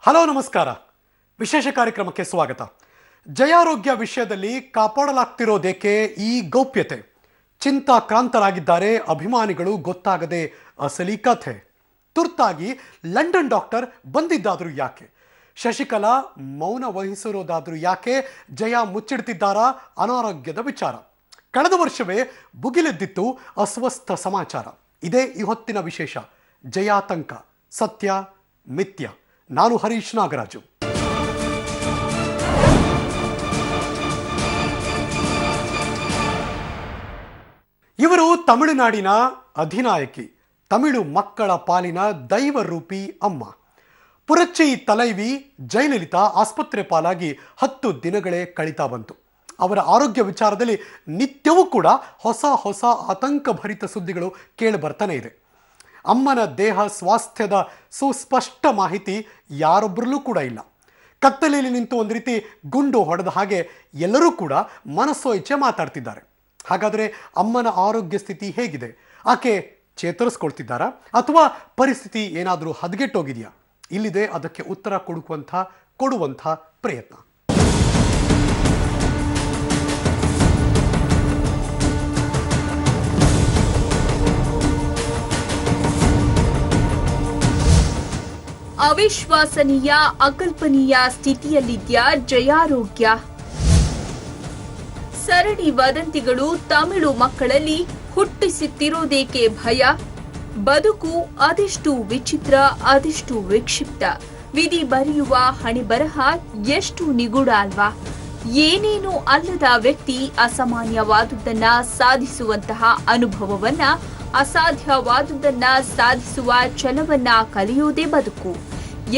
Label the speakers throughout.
Speaker 1: Hello ನಮಸ್ಕಾರ. ವಿಶೇಷ ಕಾರ್ಯಕ್ರಮಕ್ಕೆ ಸ್ವಾಗತ. ಜಯಾರೋಗ್ಯ ವಿಷಯದಲ್ಲಿ ಕಾಪಾಡಲಾಗ್ತಿರೋದೇಕೆ ಈ ಗೌಪ್ಯತೆ? ಚಿಂತಾಕ್ರಾಂತರಾಗಿದ್ದಾರೆ ಅಭಿಮಾನಿಗಳು, ಗೊತ್ತಾಗದೆ ಅಸಲಿ ಕಥೆ. ತುರ್ತಾಗಿ ಲಂಡನ್ ಡಾಕ್ಟರ್ ಬಂದಿದ್ದಾದರೂ ಯಾಕೆ? ಶಶಿಕಲಾ ಮೌನ ವಹಿಸಿರೋದಾದರೂ ಯಾಕೆ? ಜಯ ಮುಚ್ಚಿಡ್ತಿದ್ದಾರಾ ಅನಾರೋಗ್ಯದ ವಿಚಾರ? ಕಳೆದ ವರ್ಷವೇ ಭುಗಿಲೆದ್ದಿತ್ತು ಅಸ್ವಸ್ಥ ಸಮಾಚಾರ. ಇದೇ ಈ ಹೊತ್ತಿನ ವಿಶೇಷ. ಜಯಾತಂಕ, ಸತ್ಯ ಮಿಥ್ಯ. ನಾನು ಹರೀಶ್ ನಾಗರಾಜು. ಇವರು ತಮಿಳುನಾಡಿನ ಅಧಿನಾಯಕಿ, ತಮಿಳು ಮಕ್ಕಳ ಪಾಲಿನ ದೈವರೂಪಿ ಅಮ್ಮ. ಪುರಚ್ಚಿ ತಲೈವಿ ಜಯಲಲಿತಾ ಆಸ್ಪತ್ರೆ ಪಾಲಾಗಿ 10 ದಿನಗಳೇ ಕಳೀತಾ ಬಂತು. ಅವರ ಆರೋಗ್ಯ ವಿಚಾರದಲ್ಲಿ ನಿತ್ಯವೂ ಕೂಡ ಹೊಸ ಆತಂಕಭರಿತ ಸುದ್ದಿಗಳು ಕೇಳಿ ಬರ್ತಾನೆ ಇದೆ. ಅಮ್ಮನ ದೇಹ ಸ್ವಾಸ್ಥ್ಯದ ಸುಸ್ಪಷ್ಟ ಮಾಹಿತಿ ಯಾರೊಬ್ಬರಲ್ಲೂ ಕೂಡ ಇಲ್ಲ. ಕತ್ತಲೆಯಲ್ಲಿ ನಿಂತು ಒಂದು ರೀತಿ ಗುಂಡು ಹೊಡೆದ ಹಾಗೆ ಎಲ್ಲರೂ ಕೂಡ ಮನಸ್ಸೋ ಇಚ್ಛೆ ಮಾತಾಡ್ತಿದ್ದಾರೆ. ಹಾಗಾದರೆ ಅಮ್ಮನ ಆರೋಗ್ಯ ಸ್ಥಿತಿ ಹೇಗಿದೆ? ಆಕೆ ಚೇತರಿಸ್ಕೊಳ್ತಿದ್ದಾರಾ ಅಥವಾ ಪರಿಸ್ಥಿತಿ ಏನಾದರೂ ಹದಗೆಟ್ಟೋಗಿದೆಯಾ? ಇಲ್ಲಿದೆ ಅದಕ್ಕೆ ಉತ್ತರ ಕೊಡುವಂಥ ಪ್ರಯತ್ನ.
Speaker 2: ಅವಿಶ್ವಾಸನೀಯ, ಅಕಲ್ಪನೀಯ ಸ್ಥಿತಿಯಲ್ಲಿದ್ಯಾ ಜಯಾರೋಗ್ಯ? ಸರಣಿ ವದಂತಿಗಳು ತಮಿಳು ಮಕ್ಕಳಲ್ಲಿ ಹುಟ್ಟಿಸುತ್ತಿರೋದೇಕೆ ಭಯ? ಬದುಕು ಅದೆಷ್ಟು ವಿಚಿತ್ರ, ಅದೆಷ್ಟು ವಿಕ್ಷಿಪ್ತ. ವಿಧಿ ಬರೆಯುವ ಹಣೆಬರಹ ಎಷ್ಟು ನಿಗೂಢ ಅಲ್ವಾ? ಏನೇನೂ ಅಲ್ಲದ ವ್ಯಕ್ತಿ ಅಸಾಮಾನ್ಯವಾದುದನ್ನ ಸಾಧಿಸುವಂತಹ ಅನುಭವವನ್ನ, ಅಸಾಧ್ಯವಾದುದನ್ನ ಸಾಧಿಸುವ ಛಲವನ್ನ ಕಲಿಯೋದೇ ಬದುಕು.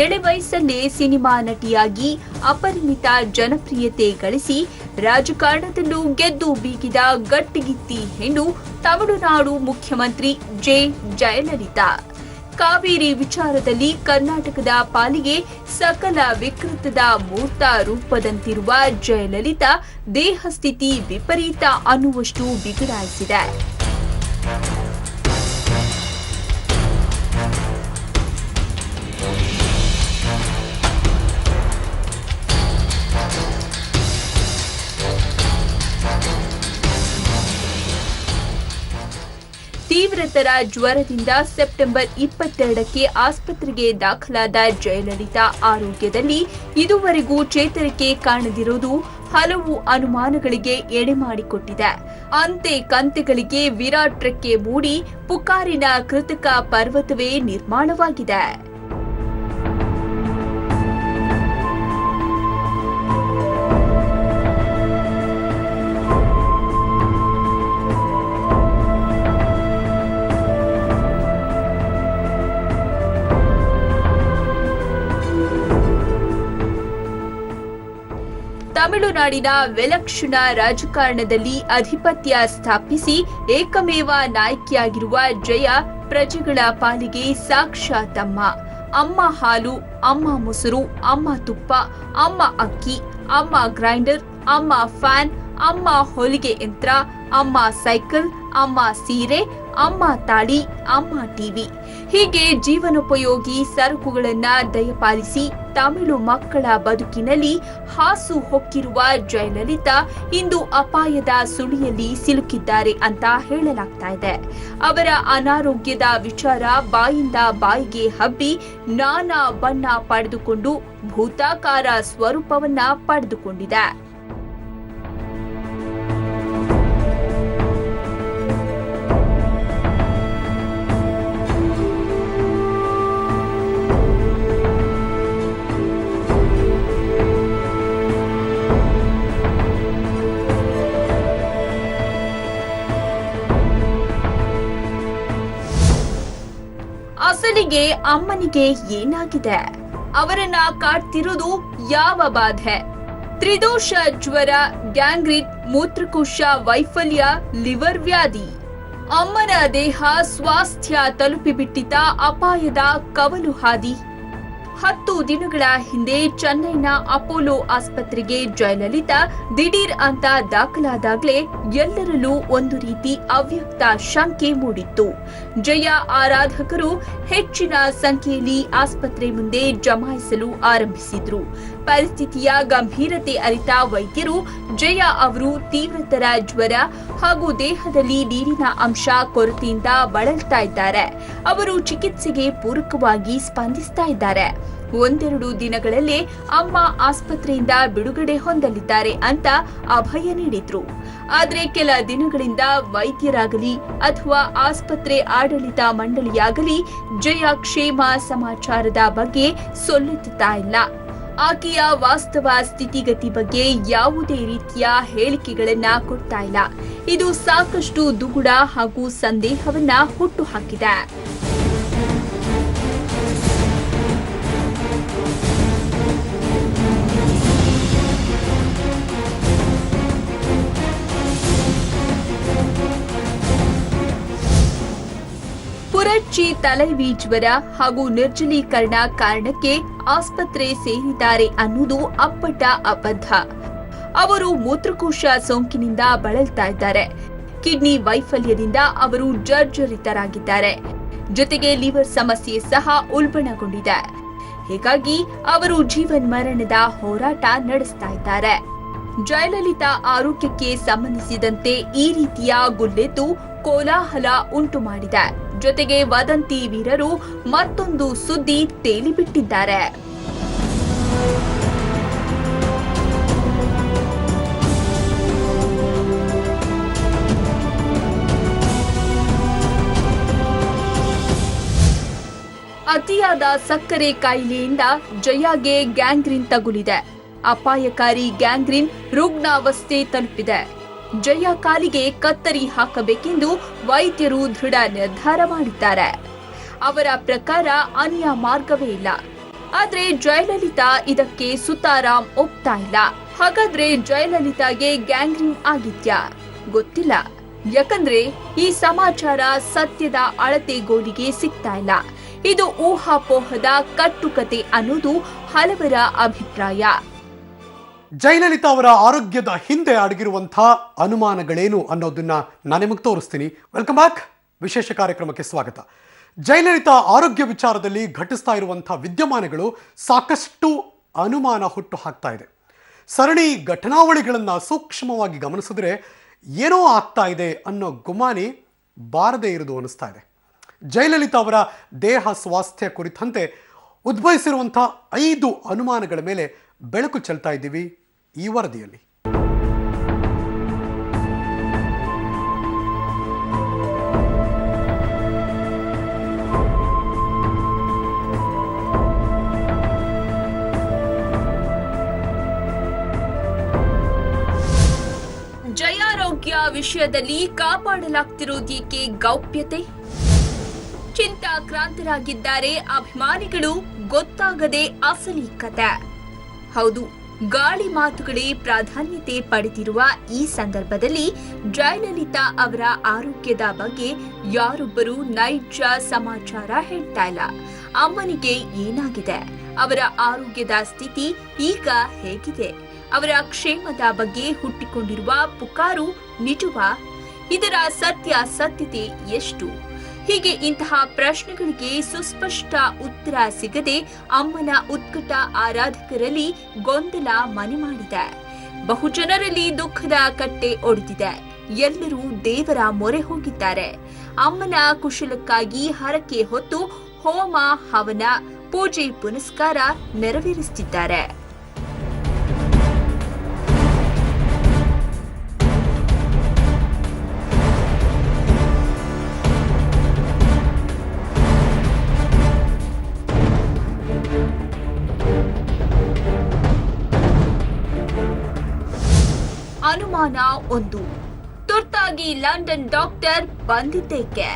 Speaker 2: ಎಳೆ ವಯಸ್ಸಲ್ಲೇ ಸಿನಿಮಾ ನಟಿಯಾಗಿ ಅಪರಿಮಿತ ಜನಪ್ರಿಯತೆ ಗಳಿಸಿ ರಾಜಕಾರಣದಲ್ಲೂ ಗೆದ್ದು ಬೀಗಿದ ಗಟ್ಟಿಗಿತ್ತಿ ಹೆಣ್ಣು ತಮಿಳುನಾಡು ಮುಖ್ಯಮಂತ್ರಿ ಜಯಲಲಿತಾ. ಕಾವೇರಿ ವಿಚಾರದಲ್ಲಿ ಕರ್ನಾಟಕದ ಪಾಲಿಗೆ ಸಕಲ ವಿಕೃತದ ಮೂರ್ತ ರೂಪದಂತಿರುವ ಜಯಲಲಿತಾ ದೇಹ ಸ್ಥಿತಿ ವಿಪರೀತ ಅನ್ನುವಷ್ಟು ಬಿಗಡಾಯಿಸಿದೆ. ತೀವ್ರತರ ಜ್ವರದಿಂದ ಸೆಪ್ಟೆಂಬರ್ 22ಕ್ಕೆ ಆಸ್ಪತ್ರೆಗೆ ದಾಖಲಾದ ಜಯಲಲಿತಾ ಆರೋಗ್ಯದಲ್ಲಿ ಇದುವರೆಗೂ ಚೇತರಿಕೆ ಕಾಣದಿರುವುದು ಹಲವು ಅನುಮಾನಗಳಿಗೆ ಎಡೆಮಾಡಿಕೊಟ್ಟಿದೆ. ಅಂತೆ ಕಂತೆಗಳಿಗೆ ವಿರಾಟ್ ರೆಕ್ಕೆ ಮೂಡಿ ಪುಕಾರಿನ ಕೃತಕ ಪರ್ವತವೇ ನಿರ್ಮಾಣವಾಗಿದೆ. ತಮಿಳುನಾಡಿನ ವಿಲಕ್ಷಣ ರಾಜಕಾರಣದಲ್ಲಿ ಅಧಿಪತ್ಯ ಸ್ಥಾಪಿಸಿ ಏಕಮೇವ ನಾಯಕಿಯಾಗಿರುವ ಜಯ ಪ್ರಜೆಗಳ ಪಾಲಿಗೆ ಸಾಕ್ಷಾತ್ ಅಮ್ಮ. ಅಮ್ಮ ಹಾಲು, ಅಮ್ಮ ಮೊಸರು, ಅಮ್ಮ ತುಪ್ಪ, ಅಮ್ಮ ಅಕ್ಕಿ, ಅಮ್ಮ ಗ್ರೈಂಡರ್, ಅಮ್ಮ ಫ್ಯಾನ್, ಅಮ್ಮ ಹೊಲಿಗೆ ಯಂತ್ರ, ಅಮ್ಮ ಸೈಕಲ್, ಅಮ್ಮ ಸೀರೆ, ಅಮ್ಮ ತಾಳಿ, ಅಮ್ಮ ಟಿವಿ. ಹೀಗೆ ಜೀವನೋಪಯೋಗಿ ಸರಕುಗಳನ್ನ ದಯಪಾಲಿಸಿ ತಮಿಳು ಮಕ್ಕಳ ಬದುಕಿನಲ್ಲಿ ಹಾಸು ಹೊಕ್ಕಿರುವ ಜಯಲಲಿತಾ ಇಂದು ಅಪಾಯದ ಸುಳಿಯಲ್ಲಿ ಸಿಲುಕಿದ್ದಾರೆ ಅಂತ ಹೇಳಲಾಗ್ತಾ ಇದೆ. ಅವರ ಅನಾರೋಗ್ಯದ ವಿಚಾರ ಬಾಯಿಂದ ಬಾಯಿಗೆ ಹಬ್ಬಿ ನಾನಾ ಬಣ್ಣ ಪಡೆದುಕೊಂಡು ಭೂತಾಕಾರ ಸ್ವರೂಪವನ್ನ ಪಡೆದುಕೊಂಡಿದೆ. ಅಸಲಿಗೆ ಅಮ್ಮನಿಗೆ ಏನಾಗಿದೆ? ಅವರನ್ನ ಕಾಡ್ತಿರೋದು ಯಾವ ಬಾಧೆ? ತ್ರಿದೋಷ ಜ್ವರ, ಗ್ಯಾಂಗ್ರೀನ್, ಮೂತ್ರಕೋಶ ವೈಫಲ್ಯ, ಲಿವರ್ ವ್ಯಾಧಿ. ಅಮ್ಮನ ದೇಹ ಸ್ವಾಸ್ಥ್ಯ ತಲುಪಿಬಿಟ್ಟಿದ್ದ ಅಪಾಯದ ಕವಲು ಹಾದಿ. 10 ದಿನಗಳ ಹಿಂದೆ ಚೆನ್ನೈನ ಅಪೋಲೋ ಆಸ್ಪತ್ರೆಗೆ ಜಯಲಲಿತಾ ದಿಢೀರ್ ಅಂತ ದಾಖಲಾದಾಗಲೇ ಎಲ್ಲರಲ್ಲೂ ಒಂದು ರೀತಿ ಅವ್ಯಕ್ತ ಶಂಕೆ ಮೂಡಿತ್ತು. ಜಯ ಆರಾಧಕರು ಹೆಚ್ಚಿನ ಸಂಖ್ಯೆಯಲ್ಲಿ ಆಸ್ಪತ್ರೆ ಮುಂದೆ ಜಮಾಯಿಸಲು ಆರಂಭಿಸಿದ್ರು. ಪರಿಸ್ಥಿತಿಯ ಗಂಭೀರತೆ ಅರಿತ ವೈದ್ಯರು ಜಯ ಅವರು ತೀವ್ರತರ ಜ್ವರ ಹಾಗೂ ದೇಹದಲ್ಲಿ ನೀರಿನ ಅಂಶ ಕೊರತೆಯಿಂದ ಬಳಲ್ತಾ ಇದ್ದಾರೆ. ಅವರು ಚಿಕಿತ್ಸೆಗೆ ಪೂರಕವಾಗಿ ಸ್ಪಂದಿಸ್ತಾ ಇದ್ದಾರೆ. ಒಂದೆರಡು ದಿನಗಳಲ್ಲೇ ಅಮ್ಮ ಆಸ್ಪತ್ರೆಯಿಂದ ಬಿಡುಗಡೆ ಹೊಂದಲಿದ್ದಾರೆ ಅಂತ ಅಭಯ ನೀಡಿದ್ರು. ಆದ್ರೆ ಕೆಲ ದಿನಗಳಿಂದ ವೈದ್ಯರಾಗಲಿ ಅಥವಾ ಆಸ್ಪತ್ರೆ ಆಡಳಿತ ಮಂಡಳಿಯಾಗಲಿ ಜಯ ಕ್ಷೇಮ ಸಮಾಚಾರದ ಬಗ್ಗೆ ಸೊಲ್ಲೆತ್ತುತ್ತಾ ಇಲ್ಲ. ಆಕೆಯ ವಾಸ್ತವ ಸ್ಥಿತಿಗತಿ ಬಗ್ಗೆ ಯಾವುದೇ ರೀತಿಯ ಹೇಳಿಕೆಗಳನ್ನ ಕೊಡ್ತಾ ಇಲ್ಲ. ಇದು ಸಾಕಷ್ಟು ದುಗುಡ ಹಾಗೂ ಸಂದೇಹವನ್ನ ಹುಟ್ಟುಹಾಕಿದೆ. ಪುರಚ್ಚಿ ತಲೈವಿ ಜ್ವರ ಹಾಗೂ ನಿರ್ಜಲೀಕರಣ ಕಾರಣಕ್ಕೆ ಆಸ್ಪತ್ರೆ ಸೇರಿದ್ದಾರೆ ಅನ್ನೋದು ಅಪ್ಪಟ ಅಬದ್ಧ. ಅವರು ಮೂತ್ರಕೋಶ ಸೋಂಕಿನಿಂದ ಬಳಲ್ತಾ ಇದ್ದಾರೆ. ಕಿಡ್ನಿ ವೈಫಲ್ಯದಿಂದ ಅವರು ಜರ್ಜರಿತರಾಗಿದ್ದಾರೆ. ಜೊತೆಗೆ ಲಿವರ್ ಸಮಸ್ಯೆ ಸಹ ಉಲ್ಬಣಗೊಂಡಿದೆ. ಹೀಗಾಗಿ ಅವರು ಜೀವನ್ಮರಣದ ಹೋರಾಟ ನಡೆಸ್ತಾ ಇದ್ದಾರೆ. ಜಯಲಲಿತಾ ಆರೋಗ್ಯಕ್ಕೆ ಸಂಬಂಧಿಸಿದಂತೆ ಈ ರೀತಿಯ ಗುಲ್ಲೆದ್ದು ಕೋಲಾಹಲ ಉಂಟು ಮಾಡಿದೆ. ಜೊತೆಗೆ ವದಂತಿ ವೀರರು ಮತ್ತೊಂದು ಸುದ್ದಿ ತೇಲಿಬಿಟ್ಟಿದ್ದಾರೆ. ಅತಿಯಾದ ಸಕ್ಕರೆ ಕಾಯಿಲೆಯಿಂದ ಜಯಾಗೆ ಗ್ಯಾಂಗ್ರೀನ್ ತಗುಲಿದೆ. ಅಪಾಯಕಾರಿ ಗ್ಯಾಂಗ್ರೀನ್ ರುಗ್ಣಾವಸ್ಥೆ ತಲುಪಿದೆ. ಜಯ ಕಾಲಿಗೆ ಕತ್ತರಿ ಹಾಕಬೇಕೆಂದು ವೈದ್ಯರು ದೃಢ ನಿರ್ಧಾರ ಮಾಡಿದ್ದಾರೆ. ಅವರ ಪ್ರಕಾರ ಅನ್ಯ ಮಾರ್ಗವೇ ಇಲ್ಲ. ಆದ್ರೆ ಜಯಲಲಿತಾ ಇದಕ್ಕೆ ಸುತಾರಾಮ್ ಒಪ್ತಾ ಇಲ್ಲ. ಹಾಗಾದ್ರೆ ಜಯಲಲಿತಾಗೆ ಗ್ಯಾಂಗ್ರೀನ್ ಆಗಿದ್ಯಾ? ಗೊತ್ತಿಲ್ಲ. ಯಾಕಂದ್ರೆ ಈ ಸಮಾಚಾರ ಸತ್ಯದ ಅಳತೆಗೋಲಿಗೆ ಸಿಗ್ತಾ ಇಲ್ಲ. ಇದು ಊಹಾಪೋಹದ ಕಟ್ಟುಕತೆ ಅನ್ನೋದು ಹಲವರ ಅಭಿಪ್ರಾಯ.
Speaker 1: ಜಯಲಲಿತಾ ಅವರ ಆರೋಗ್ಯದ ಹಿಂದೆ ಅಡಗಿರುವಂತಹ ಅನುಮಾನಗಳೇನು ಅನ್ನೋದನ್ನ ನಾನು ನಿಮಗೆ ತೋರಿಸ್ತೀನಿ. ವೆಲ್ಕಮ್ ಬ್ಯಾಕ್, ವಿಶೇಷ ಕಾರ್ಯಕ್ರಮಕ್ಕೆ ಸ್ವಾಗತ. ಜಯಲಲಿತಾ ಆರೋಗ್ಯ ವಿಚಾರದಲ್ಲಿ ಘಟಿಸ್ತಾ ಇರುವಂತಹ ವಿದ್ಯಮಾನಗಳು ಸಾಕಷ್ಟು ಅನುಮಾನ ಹುಟ್ಟು ಹಾಕ್ತಾ ಇದೆ. ಸರಣಿ ಘಟನಾವಳಿಗಳನ್ನ ಸೂಕ್ಷ್ಮವಾಗಿ ಗಮನಿಸಿದ್ರೆ ಏನೋ ಆಗ್ತಾ ಇದೆ ಅನ್ನೋ ಗುಮಾನಿ ಬಾರದೇ ಇರುವುದು ಅನಿಸ್ತಾ ಇದೆ. ಜಯಲಲಿತಾ ಅವರ ದೇಹ ಸ್ವಾಸ್ಥ್ಯ ಕುರಿತಂತೆ ಉದ್ಭವಿಸಿರುವಂತಹ 5 ಅನುಮಾನಗಳ ಮೇಲೆ ಬೆಳಕು ಚೆಲ್ತಾ ಇದ್ದೀವಿ ಈ ವರದಿಯಲ್ಲಿ.
Speaker 2: ಜಯಾರೋಗ್ಯ ವಿಷಯದಲ್ಲಿ ಕಾಪಾಡಲಾಗ್ತಿರೋದೇಕೆ ಗೌಪ್ಯತೆ? ಚಿಂತಾಕ್ರಾಂತರಾಗಿದ್ದಾರೆ ಅಭಿಮಾನಿಗಳು. ಗೊತ್ತಾಗದೆ ಅಸಲಿ ಕತೆ. ಹೌದು, ಗಾಳಿ ಮಾತುಗಳೇ ಪ್ರಾಧಾನ್ಯತೆ ಪಡೆದಿರುವ ಈ ಸಂದರ್ಭದಲ್ಲಿ ಜಯಲಲಿತಾ ಅವರ ಆರೋಗ್ಯದ ಬಗ್ಗೆ ಯಾರೊಬ್ಬರು ನೈಜ ಸಮಾಚಾರ ಹೇಳ್ತಾ ಇಲ್ಲ. ಅಮ್ಮನಿಗೆ ಏನಾಗಿದೆ? ಅವರ ಆರೋಗ್ಯದ ಸ್ಥಿತಿ ಈಗ ಹೇಗಿದೆ? ಅವರ ಕ್ಷೇಮದ ಬಗ್ಗೆ ಹುಟ್ಟಿಕೊಂಡಿರುವ ಪುಕಾರು ನಿಜವಾ? ಇದರ ಸತ್ಯಾಸತ್ಯತೆ ಎಷ್ಟು? ಹೀಗೆ ಇಂತಹ ಪ್ರಶ್ನೆಗಳಿಗೆ ಸುಸ್ಪಷ್ಟ ಉತ್ತರ ಸಿಗದೆ ಅಮ್ಮನ ಉತ್ಕಟ ಆರಾಧಕರಲ್ಲಿ ಗೊಂದಲ ಮನೆ ಮಾಡಿದೆ. ಬಹುಜನರಲ್ಲಿ ದುಃಖದ ಕಟ್ಟೆ ಒಡೆದಿದೆ. ಎಲ್ಲರೂ ದೇವರ ಮೊರೆ ಹೋಗಿದ್ದಾರೆ. ಅಮ್ಮನ ಕುಶಲಕ್ಕಾಗಿ ಹರಕೆ ಹೊತ್ತು ಹೋಮ ಹವನ ಪೂಜೆ ಪುನಸ್ಕಾರ ನೆರವೇರಿಸುತ್ತಿದ್ದಾರೆ. ಅನುಮಾನ 1. ತುರ್ತಾಗಿ ಲಂಡನ್ ಡಾಕ್ಟರ್ ಬಂದಿದ್ದೇಕೆ?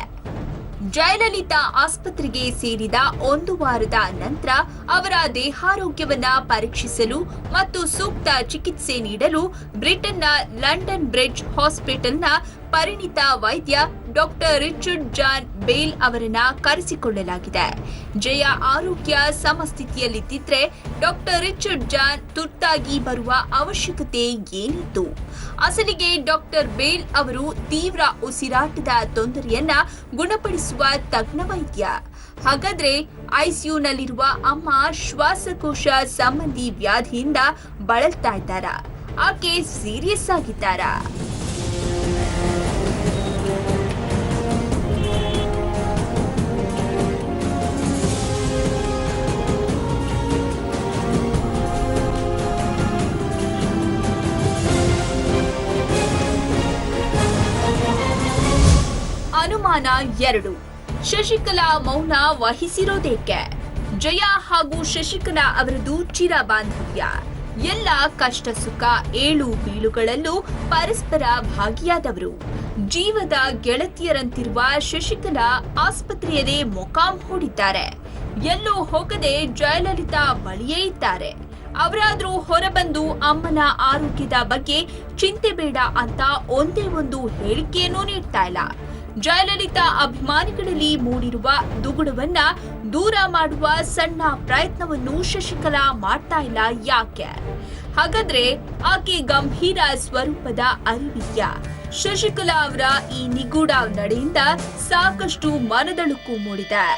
Speaker 2: ಜಯಲಲಿತಾ ಆಸ್ಪತ್ರೆಗೆ ಸೇರಿದ 1 ವಾರದ ನಂತರ ಅವರ ದೇಹಾರೋಗ್ಯವನ್ನ ಪರೀಕ್ಷಿಸಲು ಮತ್ತು ಸೂಕ್ತ ಚಿಕಿತ್ಸೆ ನೀಡಲು ಬ್ರಿಟನ್ನ ಲಂಡನ್ ಬ್ರಿಡ್ಜ್ ಹಾಸ್ಪಿಟಲ್ನ ಪರಿಣಿತ ವೈದ್ಯ ಡಾಕ್ಟರ್ ರಿಚರ್ಡ್ ಜಾನ್ ಬೇಲ್ ಅವರನ್ನ ಕರೆಸಿಕೊಳ್ಳಲಾಗಿದೆ. ಜಯ ಆರೋಗ್ಯ ಸಮಸ್ಥಿತಿಯಲ್ಲಿದ್ದಿದ್ರೆ ಡಾಕ್ಟರ್ ರಿಚರ್ಡ್ ಜಾನ್ ತುರ್ತಾಗಿ ಬರುವ ಅವಶ್ಯಕತೆ ಏನಿತ್ತು? ಅಸಲಿಗೆ ಡಾಕ್ಟರ್ ಬೇಲ್ ಅವರು ತೀವ್ರ ಉಸಿರಾಟದ ತೊಂದರೆಯನ್ನ ಗುಣಪಡಿಸುವ ತಜ್ಞ ವೈದ್ಯ. ಹಾಗಾದ್ರೆ ಐಸಿಯುನಲ್ಲಿರುವ ಅಮ್ಮ ಶ್ವಾಸಕೋಶ ಸಂಬಂಧಿ ವ್ಯಾಧಿಯಿಂದ ಬಳಲ್ತಾ ಇದ್ದಾರಾ? ಆಕೆ ಸೀರಿಯಸ್ ಆಗಿದ್ದಾರಾ? ಅನುಮಾನ 2. ಶಶಿಕಲಾ ಮೌನ ವಹಿಸಿರೋದೇಕೆ? ಜಯ ಹಾಗೂ ಶಶಿಕಲಾ ಅವರದು ಚಿರ ಬಾಂಧವ್ಯ. ಎಲ್ಲ ಕಷ್ಟ ಸುಖ ಏಳು ಬೀಳುಗಳಲ್ಲೂ ಪರಸ್ಪರ ಭಾಗಿಯಾದವರು. ಜೀವದ ಗೆಳತಿಯರಂತಿರುವ ಶಶಿಕಲಾ ಆಸ್ಪತ್ರೆಯಲ್ಲೇ ಮೊಕಾಂ ಹೂಡಿದ್ದಾರೆ. ಎಲ್ಲೂ ಹೋಗದೆ ಜಯಲಲಿತಾ ಬಳಿಯೇ ಇದ್ದಾರೆ. ಅವರಾದ್ರೂ ಹೊರಬಂದು ಅಮ್ಮನ ಆರೋಗ್ಯದ ಬಗ್ಗೆ ಚಿಂತೆ ಬೇಡ ಅಂತ ಒಂದೇ ಒಂದು ಹೇಳಿಕೆಯನ್ನೂ ನೀಡ್ತಾ ಇಲ್ಲ. ಜಯಲಲಿತಾ ಅಭಿಮಾನಿಗಳಲ್ಲಿ ಮೂಡಿರುವ ದುಗುಡವನ್ನ ದೂರ ಮಾಡುವ ಸಣ್ಣ ಪ್ರಯತ್ನವನ್ನು ಶಶಿಕಲಾ ಮಾಡ್ತಾ ಇಲ್ಲ ಯಾಕೆ? ಹಾಗಾದ್ರೆ ಆಕೆ ಗಂಭೀರ ಸ್ವರೂಪದ ಅರಿವಿದ್ಯಾ? ಶಶಿಕಲಾ ಅವರ ಈ ನಿಗೂಢ ನಡೆಯಿಂದ ಸಾಕಷ್ಟು ಮನದಳುಕು ಮೂಡಿದೆ.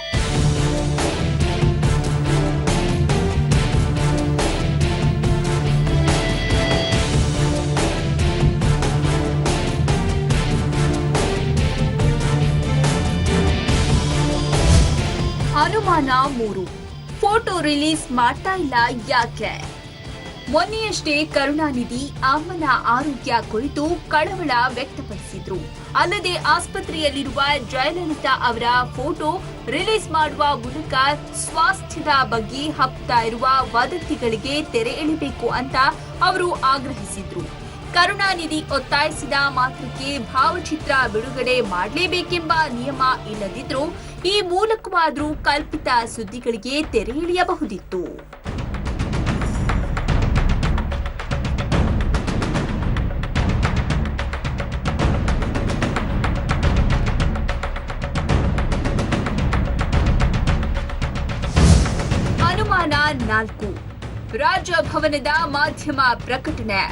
Speaker 2: ಅನುಮಾನ 3. ಫೋಟೋ ರಿಲೀಸ್ ಮಾಡ್ತಾ ಇಲ್ಲ ಯಾಕೆ? ಮೊನ್ನೆಯಷ್ಟೇ ಕರುಣಾನಿಧಿ ಅಮ್ಮನ ಆರೋಗ್ಯ ಕುರಿತು ಕಳವಳ ವ್ಯಕ್ತಪಡಿಸಿದ್ರು. ಅಲ್ಲದೆ ಆಸ್ಪತ್ರೆಯಲ್ಲಿರುವ ಜಯಲಲಿತಾ ಅವರ ಫೋಟೋ ರಿಲೀಸ್ ಮಾಡುವ ಮೂಲಕ ಸ್ವಾಸ್ಥ್ಯದ ಬಗ್ಗೆ ಹಬ್ತಾ ಇರುವ ವದಂತಿಗಳಿಗೆ ತೆರೆ ಎಳೆಯಬೇಕು ಅಂತ ಅವರು ಆಗ್ರಹಿಸಿದ್ರು. ಕರುಣಾನಿಧಿ ಒತ್ತಾಯಿಸಿದ ಮಾತ್ರಕ್ಕೆ ಭಾವಚಿತ್ರ ಬಿಡುಗಡೆ ಮಾಡಲೇಬೇಕೆಂಬ ನಿಯಮ ಇಲ್ಲದಿದ್ರೂ ಈ ಮೂಲಕವಾದರೂ ಕಲ್ಪಿತ ಸುದ್ದಿಗಳಿಗೆ ತೆರೆ ಎಳೆಯಬಹುದಿತ್ತು. ಅನುಮಾನ 4. ರಾಜಭವನದ ಮಾಧ್ಯಮ ಪ್ರಕಟಣೆ.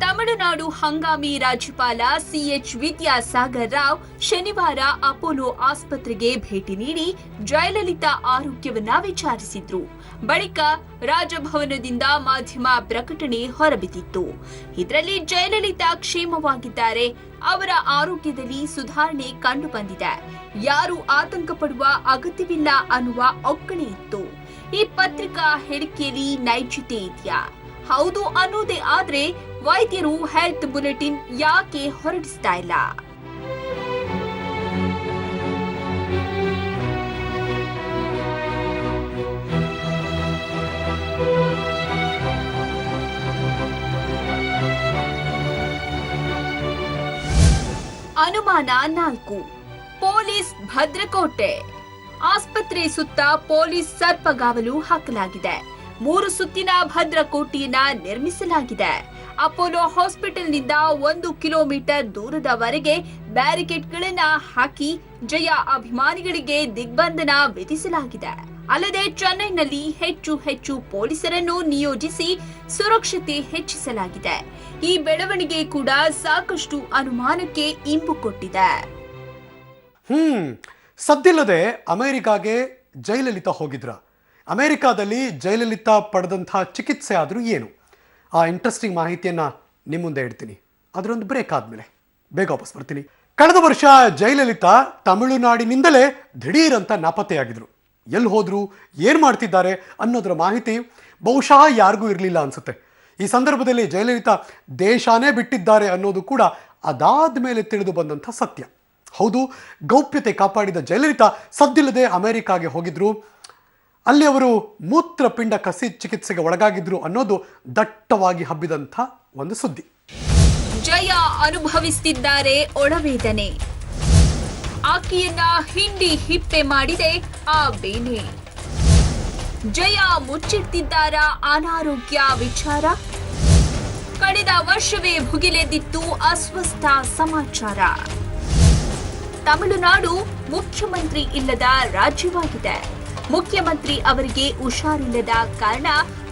Speaker 2: ತಮಿಳುನಾಡು ಹಂಗಾಮಿ ರಾಜ್ಯಪಾಲ ಸಿಎಚ್ ವಿದ್ಯಾಸಾಗರ್ ರಾವ್ ಶನಿವಾರ ಅಪೋಲೋ ಆಸ್ಪತ್ರೆಗೆ ಭೇಟಿ ನೀಡಿ ಜಯಲಲಿತಾ ಆರೋಗ್ಯವನ್ನ ವಿಚಾರಿಸಿದ್ರು. ಬಳಿಕ ರಾಜಭವನದಿಂದ ಮಾಧ್ಯಮ ಪ್ರಕಟಣೆ ಹೊರಬಿದ್ದಿತ್ತು. ಇದರಲ್ಲಿ ಜಯಲಲಿತಾ ಕ್ಷೇಮವಾಗಿದ್ದಾರೆ, ಅವರ ಆರೋಗ್ಯದಲ್ಲಿ ಸುಧಾರಣೆ ಕಂಡು ಬಂದಿದೆ, ಯಾರು ಆತಂಕ ಪಡುವ ಅಗತ್ಯವಿಲ್ಲ ಅನ್ನುವ ಒಕ್ಕಣೆ ಇತ್ತು. ಈ ಪತ್ರಿಕಾ ಹೇಳಿಕೆಯಲ್ಲಿ ನೈಜತೆ ಇದೆಯಾ? ಹೌದು ಅನ್ನೋದೇ ಆದ್ರೆ ವೈದ್ಯರು ಹೆಲ್ತ್ ಬುಲೆಟಿನ್ ಯಾಕೆ ಹೊರಡಿಸ್ತಾ ಇಲ್ಲ? ಅನುಮಾನ 4. ಪೊಲೀಸ್ ಭದ್ರಕೋಟೆ. ಆಸ್ಪತ್ರೆ ಸುತ್ತ ಪೊಲೀಸ್ ಸರ್ಪಗಾವಲು ಹಾಕಲಾಗಿದೆ. 3 ಸುತ್ತಿನ ಭದ್ರಕೋಟೆಯನ್ನ ನಿರ್ಮಿಸಲಾಗಿದೆ. ಅಪೋಲೋ ಹಾಸ್ಪಿಟಲ್ನಿಂದ 1 ಕಿಲೋಮೀಟರ್ ದೂರದವರೆಗೆ ಬ್ಯಾರಿಕೇಡ್ಗಳನ್ನ ಹಾಕಿ ಜಯ ಅಭಿಮಾನಿಗಳಿಗೆ ದಿಗ್ಬಂಧನ ವಿಧಿಸಲಾಗಿದೆ. ಅಲ್ಲದೆ ಚೆನ್ನೈನಲ್ಲಿ ಹೆಚ್ಚು ಪೊಲೀಸರನ್ನು ನಿಯೋಜಿಸಿ ಸುರಕ್ಷತೆ ಹೆಚ್ಚಿಸಲಾಗಿದೆ. ಈ ಬೆಳವಣಿಗೆ ಕೂಡ ಸಾಕಷ್ಟು ಅನುಮಾನಕ್ಕೆ ಇಂಬು ಕೊಟ್ಟಿದೆ.
Speaker 1: ಸದ್ದಿಲ್ಲದೆ ಅಮೆರಿಕಾಗೆ ಜಯಲಲಿತಾ ಹೋಗಿದ್ರ? ಅಮೆರಿಕಾದಲ್ಲಿ ಜಯಲಲಿತಾ ಪಡೆದಂತಹ ಚಿಕಿತ್ಸೆ ಆದರೂ ಏನು? ಆ ಇಂಟ್ರೆಸ್ಟಿಂಗ್ ಮಾಹಿತಿಯನ್ನು ನಿಮ್ಮ ಮುಂದೆ ಇಡ್ತೀನಿ. ಅದರೊಂದು ಬ್ರೇಕ್ ಆದಮೇಲೆ ಬೇಗ ವಾಪಸ್ ಬರ್ತೀನಿ. ಕಳೆದ ವರ್ಷ ಜಯಲಲಿತಾ ತಮಿಳುನಾಡಿನಿಂದಲೇ ದಿಢೀರಂತ ನಾಪತ್ತೆಯಾಗಿದ್ರು. ಎಲ್ಲಿ ಹೋದ್ರು, ಏನು ಮಾಡ್ತಿದ್ದಾರೆ ಅನ್ನೋದರ ಮಾಹಿತಿ ಬಹುಶಃ ಯಾರಿಗೂ ಇರಲಿಲ್ಲ ಅನ್ಸುತ್ತೆ. ಈ ಸಂದರ್ಭದಲ್ಲಿ ಜಯಲಲಿತಾ ದೇಶಾನೇ ಬಿಟ್ಟಿದ್ದಾರೆ ಅನ್ನೋದು ಕೂಡ ಅದಾದ ಮೇಲೆ ತಿಳಿದು ಬಂದಂಥ ಸತ್ಯ. ಹೌದು, ಗೌಪ್ಯತೆ ಕಾಪಾಡಿದ ಜಯಲಲಿತಾ ಸದ್ದಿಲ್ಲದೆ ಅಮೆರಿಕಾಗೆ ಹೋಗಿದ್ರು. ಅಲ್ಲಿ ಅವರು ಮೂತ್ರಪಿಂಡ ಕಸಿ ಚಿಕಿತ್ಸೆಗೆ ಒಳಗಾಗಿದ್ರು ಅನ್ನೋದು ದಟ್ಟವಾಗಿ ಹಬ್ಬಿದಂಥ ಒಂದು ಸುದ್ದಿ.
Speaker 2: ಜಯ ಅನುಭವಿಸುತ್ತಿದ್ದಾರೆ ಒಳವೇದನೆ. ಆಕೆಯನ್ನ ಹಿಂಡಿ ಹಿಪ್ಪೆ ಮಾಡಿದೆ ಆ ಬೇನೆ. ಜಯ ಮುಚ್ಚಿಡ್ತಿದ್ದಾರ ಅನಾರೋಗ್ಯ ವಿಚಾರ. ಕಳೆದ ವರ್ಷವೇ ಭುಗಿಲೆದ್ದಿತ್ತು ಅಸ್ವಸ್ಥ ಸಮಾಚಾರ. ತಮಿಳುನಾಡು ಮುಖ್ಯಮಂತ್ರಿ ಇಲ್ಲದ ರಾಜ್ಯವಾಗಿದೆ. ಮುಖ್ಯಮಂತ್ರಿ ಅವರಿಗೆ ಹುಷಾರಿಲ್ಲದ ಕಾರಣ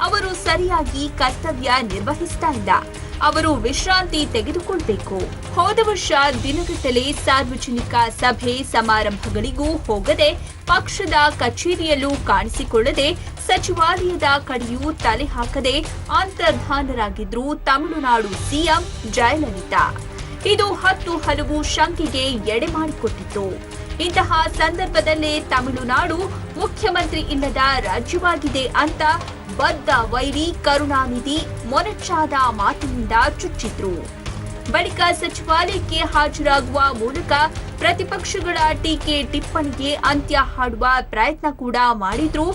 Speaker 2: ಅವರು ಸರಿಯಾಗಿ ಕರ್ತವ್ಯ ನಿರ್ವಹಿಸ್ತಾ ಇಲ್ಲ. ಅವರು ವಿಶ್ರಾಂತಿ ತೆಗೆದುಕೊಳ್ಬೇಕು. ಹೋದ ವರ್ಷ ದಿನಗಟ್ಟಲೆ ಸಾರ್ವಜನಿಕ ಸಭೆ ಸಮಾರಂಭಗಳಿಗೂ ಹೋಗದೆ, ಪಕ್ಷದ ಕಚೇರಿಯಲ್ಲೂ ಕಾಣಿಸಿಕೊಳ್ಳದೆ, ಸಚಿವಾಲಯದ ಕಡೆಯೂ ತಲೆ ಹಾಕದೆ ಅಂತರ್ಧಾನರಾಗಿದ್ರು ತಮಿಳುನಾಡು ಸಿಎಂ ಜಯಲಲಿತಾ. ಇದು ಹಲವು ಶಂಕೆಗೆ ಎಡೆ ಮಾಡಿಕೊಟ್ಟಿತ್ತು. ಇಂತಹ ಸಂದರ್ಭದಲ್ಲೇ ತಮಿಳುನಾಡು ಮುಖ್ಯಮಂತ್ರಿ ಇಲ್ಲದ ರಾಜ್ಯವಾಗಿದೆ ಅಂತ ಬದ್ಧ ವೈರಿ ಕರುಣಾನಿಧಿ ಮೊನಚಾದ ಮಾತಿನಿಂದ ಚುಚ್ಚಿದ್ರು. ಬಳಿಕ ಸಚಿವಾಲಯಕ್ಕೆ ಹಾಜರಾಗುವ ಮೂಲಕ ಪ್ರತಿಪಕ್ಷಗಳ ಟೀಕೆ ಟಿಪ್ಪಣಿಗೆ ಅಂತ್ಯ ಹಾಡುವ ಪ್ರಯತ್ನ ಕೂಡ ಮಾಡಿದ್ರು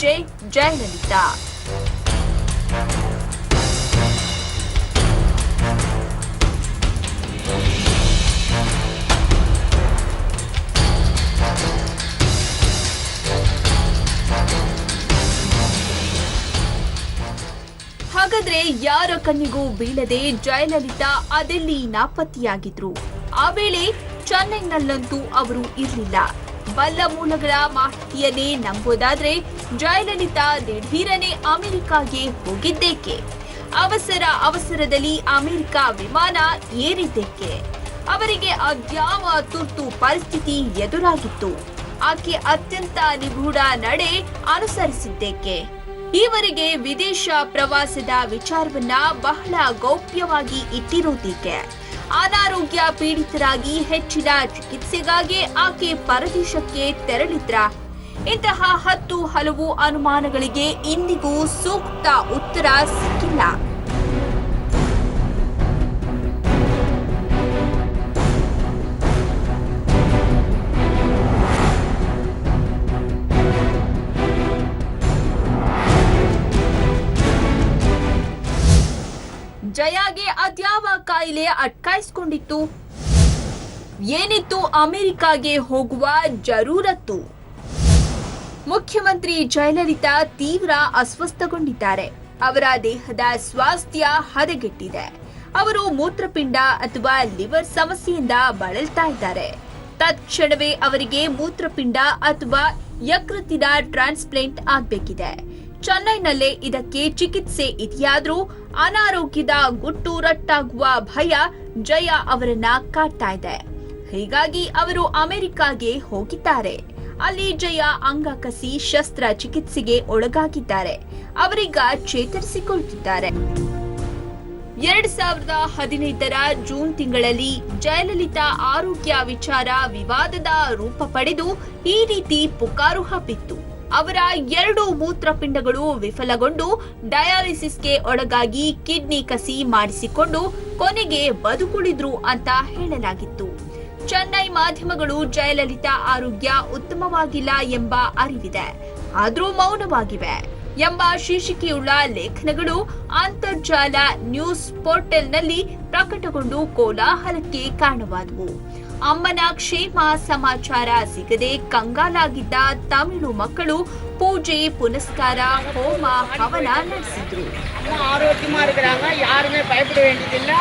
Speaker 2: ಜಯಲಲಿತಾ. ಹಾಗಾದ್ರೆ ಯಾರ ಕಣ್ಣಿಗೂ ಬೀಳದೆ ಜಯಲಲಿತಾ ಅದೆಲ್ಲಿ ನಾಪತ್ತೆಯಾಗಿದ್ರು? ಆ ವೇಳೆ ಚೆನ್ನೈನಲ್ಲಂತೂ ಅವರು ಇರಲಿಲ್ಲ. ಬಲ್ಲ ಮೂಲಗಳ ಮಾಹಿತಿಯನ್ನೇ ನಂಬೋದಾದ್ರೆ ಜಯಲಲಿತಾ ದಿಢೀರನೆ ಅಮೆರಿಕಾಗೆ ಹೋಗಿದ್ದೇಕೆ? ಅವಸರದಲ್ಲಿ ಅಮೆರಿಕ ವಿಮಾನ ಏರಿದ್ದೇಕೆ? ಅವರಿಗೆ ಅದ್ಯಾವ ತುರ್ತು ಪರಿಸ್ಥಿತಿ ಎದುರಾಗಿತ್ತು? ಆಕೆ ಅತ್ಯಂತ ನಿಗೂಢ ನಡೆ ಅನುಸರಿಸಿದ್ದೇಕೆ? ಈವರೆಗೆ ವಿದೇಶ ಪ್ರವಾಸದ ವಿಚಾರವನ್ನ ಬಹಳ ಗೌಪ್ಯವಾಗಿ ಇಟ್ಟಿರೋದಕ್ಕೆ? ಅನಾರೋಗ್ಯ ಪೀಡಿತರಾಗಿ ಹೆಚ್ಚಿನ ಚಿಕಿತ್ಸೆಗಾಗಿ ಆಕೆ ಪರದೇಶಕ್ಕೆ ತೆರಳಿದ್ರ? ಇಂತಹ ಹಲವು ಅನುಮಾನಗಳಿಗೆ ಇಂದಿಗೂ ಸೂಕ್ತ ಉತ್ತರ ಸಿಕ್ಕಿಲ್ಲ. ಜಯಾಗೆ ಅದ್ಯಾವ ಕಾಯಿಲೆ ಅಟ್ಕಾಯಿಸ್ಕೊಂಡಿತ್ತು? ಏನಿತ್ತು ಅಮೆರಿಕಾಗೆ ಹೋಗುವ ಜರೂರತ್ತು? ಮುಖ್ಯಮಂತ್ರಿ ಜಯಲಲಿತಾ ತೀವ್ರ ಅಸ್ವಸ್ಥಗೊಂಡಿದ್ದಾರೆ. ಅವರ ದೇಹದ ಸ್ವಾಸ್ಥ್ಯ ಹದಗೆಟ್ಟಿದೆ. ಅವರು ಮೂತ್ರಪಿಂಡ ಅಥವಾ ಲಿವರ್ ಸಮಸ್ಯೆಯಿಂದ ಬಳಲ್ತಾ ಇದ್ದಾರೆ. ತತ್ಕ್ಷಣವೇ ಅವರಿಗೆ ಮೂತ್ರಪಿಂಡ ಅಥವಾ ಯಕೃತ್ತಿನ ಟ್ರಾನ್ಸ್ಪ್ಲಾಂಟ್ ಆಗಬೇಕಿದೆ. ಚೆನ್ನೈನಲ್ಲೇ ಇದಕ್ಕೆ ಚಿಕಿತ್ಸೆ ಇದೆಯಾದ್ರೂ ಅನಾರೋಗ್ಯದ ಗುಟ್ಟು ರಟ್ಟಾಗುವ ಭಯ ಜಯ ಅವರನ್ನ ಕಾಡ್ತಾ ಇದೆ. ಹೀಗಾಗಿ ಅವರು ಅಮೆರಿಕಾಗೆ ಹೋಗಿದ್ದಾರೆ. ಅಲ್ಲಿ ಜಯ ಅಂಗ ಕಸಿ ಶಸ್ತ್ರ ಚಿಕಿತ್ಸೆಗೆ ಒಳಗಾಗಿದ್ದಾರೆ. ಅವರೀಗ ಚೇತರಿಸಿಕೊಳ್ಳುತ್ತಿದ್ದಾರೆ. 2015ರ ಜೂನ್ ತಿಂಗಳಲ್ಲಿ ಜಯಲಲಿತಾ ಆರೋಗ್ಯ ವಿಚಾರ ವಿವಾದದ ರೂಪ ಪಡೆದು ಈ ರೀತಿ ಪುಕಾರು ಹಬ್ಬಿತ್ತು. ಅವರ 2 ಮೂತ್ರಪಿಂಡಗಳು ವಿಫಲಗೊಂಡು ಡಯಾಲಿಸಿಸ್ಗೆ ಒಳಗಾಗಿ ಕಿಡ್ನಿ ಕಸಿ ಮಾಡಿಸಿಕೊಂಡು ಕೊನೆಗೆ ಬದುಕುಳಿದ್ರು ಅಂತ ಹೇಳಲಾಗಿತ್ತು. ಚೆನ್ನೈ ಮಾಧ್ಯಮಗಳು ಜಯಲಲಿತಾ ಆರೋಗ್ಯ ಉತ್ತಮವಾಗಿಲ್ಲ ಎಂಬ ಅರಿವಿದೆ, ಆದ್ರೂ ಮೌನವಾಗಿವೆ ಎಂಬ ಶೀರ್ಷಿಕೆಯುಳ್ಳ ಲೇಖನಗಳು ಅಂತರ್ಜಾಲ ನ್ಯೂಸ್ ಪೋರ್ಟಲ್ನಲ್ಲಿ ಪ್ರಕಟಗೊಂಡು ಕೋಲಾಹಲಕ್ಕೆ ಕಾರಣವಾದವು. ಅಮ್ಮನ ಕ್ಷೇಮ ಸಮಾಚಾರ ಸಿಗದೆ ಕಂಗಾಲಾಗಿದ್ದ ತಮಿಳು ಮಕ್ಕಳು பூஜை புனஸ்கார ஹோம ஹவன நடத்திದ್ರು.
Speaker 3: ஆரோக்கியமா இருக்கிறாங்க, யாருமே பயப்பட வேண்டியதில்லை,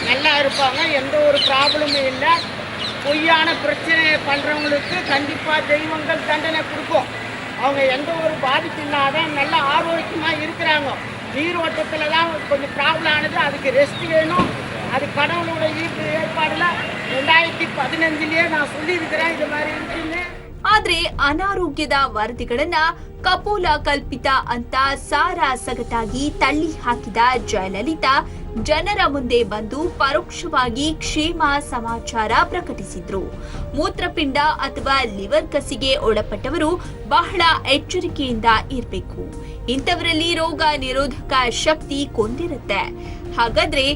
Speaker 3: நல்லா இருப்பாங்க, எந்த ஒரு ப்ராப்ளமும் இல்லை. பொய்யான பிரச்சனை பண்ணுறவங்களுக்கு கண்டிப்பாக தெய்வங்கள் தண்டனை கொடுக்கும். அவங்க எந்த ஒரு பாதிப்பு இல்லாத நல்லா ஆரோக்கியமாக இருக்கிறாங்க. நீரோட்டத்தில் தான் கொஞ்சம் ப்ராப்ளம் ஆனது, அதுக்கு ரெஸ்ட் வேணும். அது கடவுளோட ஈர்ப்பு ஏற்பாடுல 2015 நான் சொல்லியிருக்கிறேன் இது மாதிரி இருக்குன்னு.
Speaker 2: ಆದ್ರೆ ಅನಾರೋಗ್ಯದ ವರದಿಗಳನ್ನ ಕಪೋಲ ಕಲ್ಪಿತ ಅಂತ ಸಾರಾಸಗಟಾಗಿ ತಳ್ಳಿ ಹಾಕಿದ ಜಯಲಲಿತಾ ಜನರ ಮುಂದೆ ಬಂದು ಪರೋಕ್ಷವಾಗಿ ಕ್ಷೇಮ ಸಮಾಚಾರ ಪ್ರಕಟಿಸಿದ್ರು. ಮೂತ್ರಪಿಂಡ ಅಥವಾ ಲಿವರ್ ಕಸಿಗೆ ಒಳಪಟ್ಟವರು ಬಹಳ ಎಚ್ಚರಿಕೆಯಿಂದ ಇರಬೇಕು. ಇಂಥವರಲ್ಲಿ ರೋಗ ನಿರೋಧಕ ಶಕ್ತಿ ಕೊಂದಿರುತ್ತೆ. ಹಾಗಾದ್ರೆ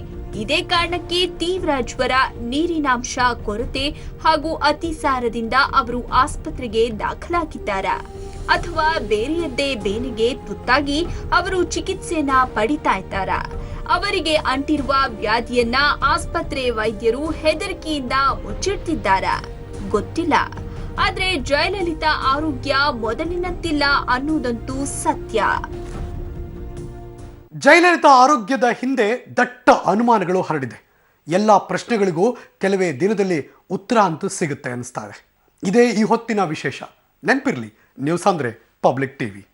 Speaker 2: ಇದೇ ಕಾರಣಕ್ಕೆ ತೀವ್ರ ಜ್ವರ, ನೀರಿನಾಂಶ ಕೊರತೆ ಹಾಗೂ ಅತಿಸಾರದಿಂದ ಅವರು ಆಸ್ಪತ್ರೆಗೆ ದಾಖಲಾಗಿದ್ದಾರಾ? ಅಥವಾ ಬೇರೆಯದ್ದೇ ಬೇನೆಗೆ ತುತ್ತಾಗಿ ಅವರು ಚಿಕಿತ್ಸೆಯನ್ನ ಪಡಿತಾ ಇದ್ದಾರಾ? ಅವರಿಗೆ ಅಂಟಿರುವ ವ್ಯಾಧಿಯನ್ನ ಆಸ್ಪತ್ರೆ ವೈದ್ಯರು ಹೆದರಿಕೆಯಿಂದ ಮುಚ್ಚಿಡ್ತಿದ್ದಾರಾ? ಗೊತ್ತಿಲ್ಲ. ಆದ್ರೆ ಜಯಲಲಿತಾ ಆರೋಗ್ಯ ಮೊದಲಿನಂತಿಲ್ಲ ಅನ್ನೋದಂತೂ ಸತ್ಯ.
Speaker 1: ಜಯಲಲಿತಾ ಆರೋಗ್ಯದ ಹಿಂದೆ ದಟ್ಟ ಅನುಮಾನಗಳು ಹರಡಿದೆ. ಎಲ್ಲ ಪ್ರಶ್ನೆಗಳಿಗೂ ಕೆಲವೇ ದಿನದಲ್ಲಿ ಉತ್ತರ ಅಂತೂ ಸಿಗುತ್ತೆ ಅನಿಸ್ತಾ ಇದೆ. ಇದೇ ಈ ಹೊತ್ತಿನ ವಿಶೇಷ. ನೆನಪಿರಲಿ, ನ್ಯೂಸ್ ಅಂದರೆ ಪಬ್ಲಿಕ್ ಟಿವಿ.